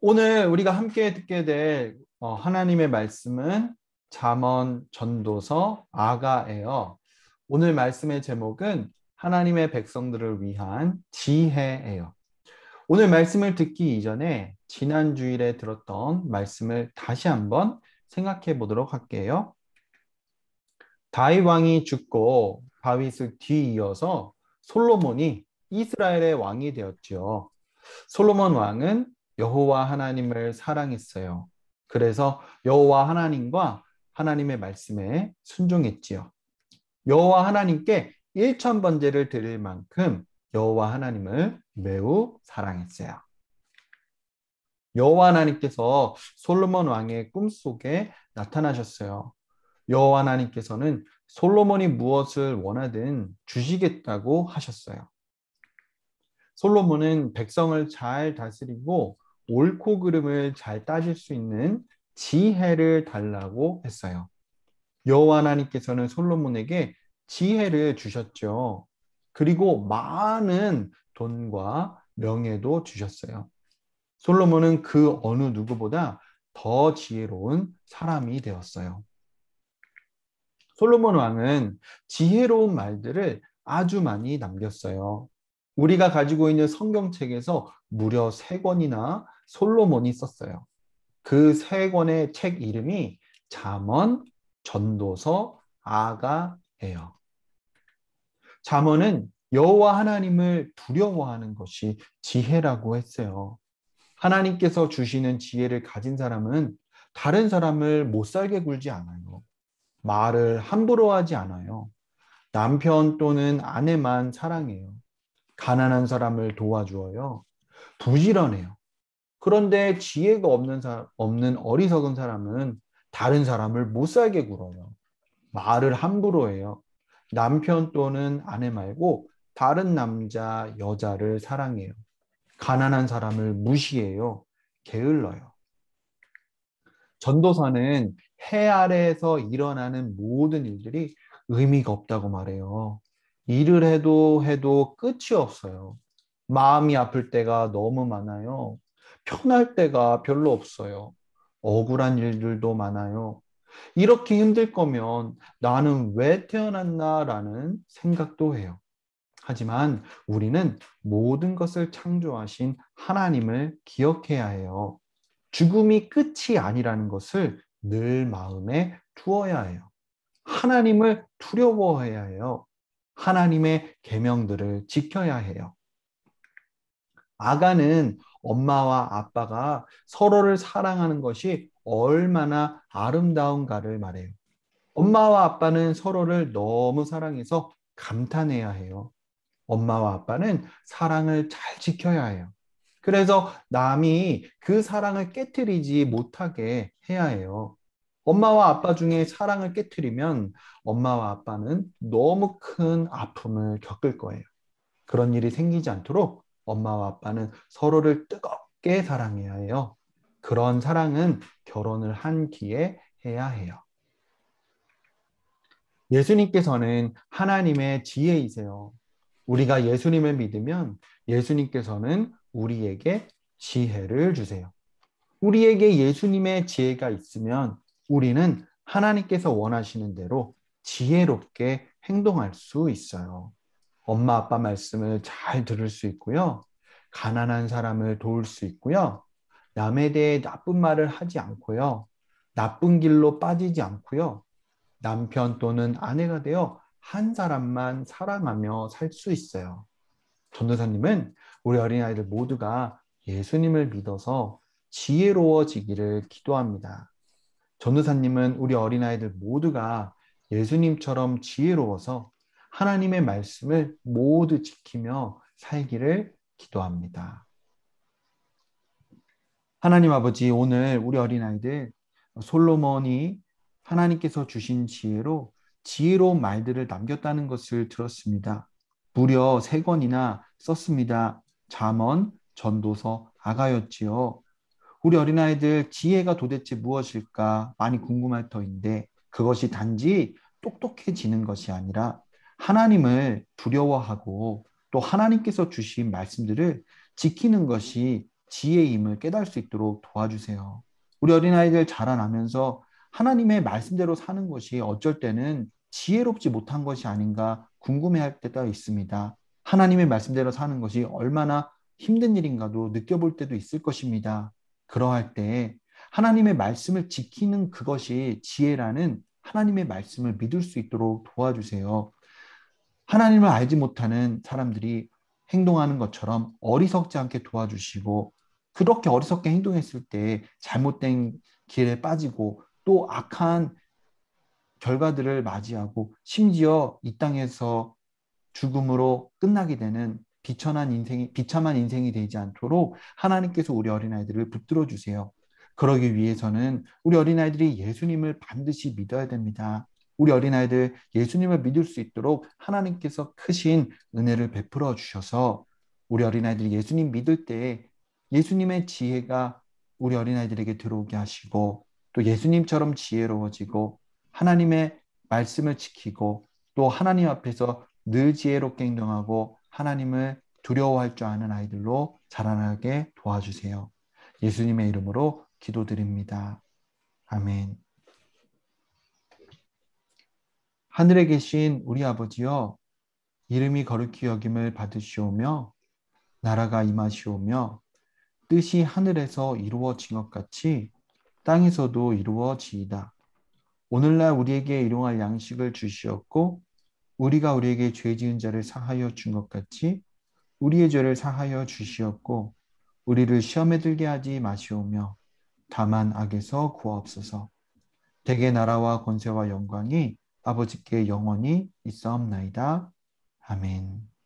오늘 우리가 함께 듣게 될 하나님의 말씀은 잠언 전도서 아가예요. 오늘 말씀의 제목은 하나님의 백성들을 위한 지혜예요. 오늘 말씀을 듣기 이전에 지난 주일에 들었던 말씀을 다시 한번 생각해 보도록 할게요. 다윗 왕이 죽고 다윗을 뒤이어서 솔로몬이 이스라엘의 왕이 되었지요. 솔로몬 왕은 여호와 하나님을 사랑했어요. 그래서 여호와 하나님과 하나님의 말씀에 순종했지요. 여호와 하나님께 일천 번제를 드릴 만큼 여호와 하나님을 매우 사랑했어요. 여호와 하나님께서 솔로몬 왕의 꿈속에 나타나셨어요. 여호와 하나님께서는 솔로몬이 무엇을 원하든 주시겠다고 하셨어요. 솔로몬은 백성을 잘 다스리고 옳고 그름을 잘 따질 수 있는 지혜를 달라고 했어요. 여호와 하나님께서는 솔로몬에게 지혜를 주셨죠. 그리고 많은 돈과 명예도 주셨어요. 솔로몬은 그 어느 누구보다 더 지혜로운 사람이 되었어요. 솔로몬 왕은 지혜로운 말들을 아주 많이 남겼어요. 우리가 가지고 있는 성경책에서 무려 3권이나 솔로몬이 썼어요. 그 3권의 책 이름이 잠언, 전도서, 아가예요. 잠언은 여호와 하나님을 두려워하는 것이 지혜라고 했어요. 하나님께서 주시는 지혜를 가진 사람은 다른 사람을 못 살게 굴지 않아요. 말을 함부로 하지 않아요. 남편 또는 아내만 사랑해요. 가난한 사람을 도와주어요. 부지런해요. 그런데 지혜가 없는 어리석은 사람은 다른 사람을 못 살게 굴어요. 말을 함부로 해요. 남편 또는 아내 말고 다른 남자, 여자를 사랑해요. 가난한 사람을 무시해요. 게을러요. 전도사는 해 아래에서 일어나는 모든 일들이 의미가 없다고 말해요. 일을 해도 끝이 없어요. 마음이 아플 때가 너무 많아요. 편할 때가 별로 없어요. 억울한 일들도 많아요. 이렇게 힘들 거면 나는 왜 태어났나라는 생각도 해요. 하지만 우리는 모든 것을 창조하신 하나님을 기억해야 해요. 죽음이 끝이 아니라는 것을 늘 마음에 두어야 해요. 하나님을 두려워해야 해요. 하나님의 계명들을 지켜야 해요. 아가는 엄마와 아빠가 서로를 사랑하는 것이 얼마나 아름다운가를 말해요. 엄마와 아빠는 서로를 너무 사랑해서 감탄해야 해요. 엄마와 아빠는 사랑을 잘 지켜야 해요. 그래서 남이 그 사랑을 깨뜨리지 못하게 해야 해요. 엄마와 아빠 중에 사랑을 깨뜨리면 엄마와 아빠는 너무 큰 아픔을 겪을 거예요. 그런 일이 생기지 않도록 엄마와 아빠는 서로를 뜨겁게 사랑해야 해요. 그런 사랑은 결혼을 한 뒤에 해야 해요. 예수님께서는 하나님의 지혜이세요. 우리가 예수님을 믿으면 예수님께서는 우리에게 지혜를 주세요. 우리에게 예수님의 지혜가 있으면 우리는 하나님께서 원하시는 대로 지혜롭게 행동할 수 있어요. 엄마 아빠 말씀을 잘 들을 수 있고요. 가난한 사람을 도울 수 있고요. 남에 대해 나쁜 말을 하지 않고요. 나쁜 길로 빠지지 않고요. 남편 또는 아내가 되어 한 사람만 사랑하며 살 수 있어요. 전도사님은 우리 어린아이들 모두가 예수님을 믿어서 지혜로워지기를 기도합니다. 전도사님은 우리 어린아이들 모두가 예수님처럼 지혜로워서 하나님의 말씀을 모두 지키며 살기를 기도합니다. 하나님 아버지, 오늘 우리 어린아이들 솔로몬이 하나님께서 주신 지혜로 지혜로운 말들을 남겼다는 것을 들었습니다. 무려 3권이나 썼습니다. 잠언, 전도서, 아가였지요. 우리 어린아이들 지혜가 도대체 무엇일까 많이 궁금할 터인데 그것이 단지 똑똑해지는 것이 아니라 하나님을 두려워하고 또 하나님께서 주신 말씀들을 지키는 것이 지혜임을 깨달을 수 있도록 도와주세요. 우리 어린아이들 자라나면서 하나님의 말씀대로 사는 것이 어쩔 때는 지혜롭지 못한 것이 아닌가 궁금해할 때가 있습니다. 하나님의 말씀대로 사는 것이 얼마나 힘든 일인가도 느껴볼 때도 있을 것입니다. 그러할 때 하나님의 말씀을 지키는 그것이 지혜라는 하나님의 말씀을 믿을 수 있도록 도와주세요. 하나님을 알지 못하는 사람들이 행동하는 것처럼 어리석지 않게 도와주시고, 그렇게 어리석게 행동했을 때 잘못된 길에 빠지고 또 악한 결과들을 맞이하고 심지어 이 땅에서 죽음으로 끝나게 되는 비참한 인생이 되지 않도록 하나님께서 우리 어린아이들을 붙들어 주세요. 그러기 위해서는 우리 어린아이들이 예수님을 반드시 믿어야 됩니다. 우리 어린아이들 예수님을 믿을 수 있도록 하나님께서 크신 은혜를 베풀어 주셔서 우리 어린아이들이 예수님 믿을 때 예수님의 지혜가 우리 어린아이들에게 들어오게 하시고, 또 예수님처럼 지혜로워지고 하나님의 말씀을 지키고 또 하나님 앞에서 늘 지혜롭게 행동하고 하나님을 두려워할 줄 아는 아이들로 자라나게 도와주세요. 예수님의 이름으로 기도드립니다. 아멘. 하늘에 계신 우리 아버지여, 이름이 거룩히 여김을 받으시오며 나라가 임하시오며 뜻이 하늘에서 이루어진 것 같이 땅에서도 이루어지이다. 오늘날 우리에게 일용할 양식을 주시었고 우리가 우리에게 죄 지은 자를 사하여 준 것 같이 우리의 죄를 사하여 주시었고 우리를 시험에 들게 하지 마시오며 다만 악에서 구하옵소서. 대개 나라와 권세와 영광이 아버지께 영원히 있사옵나이다. 아멘.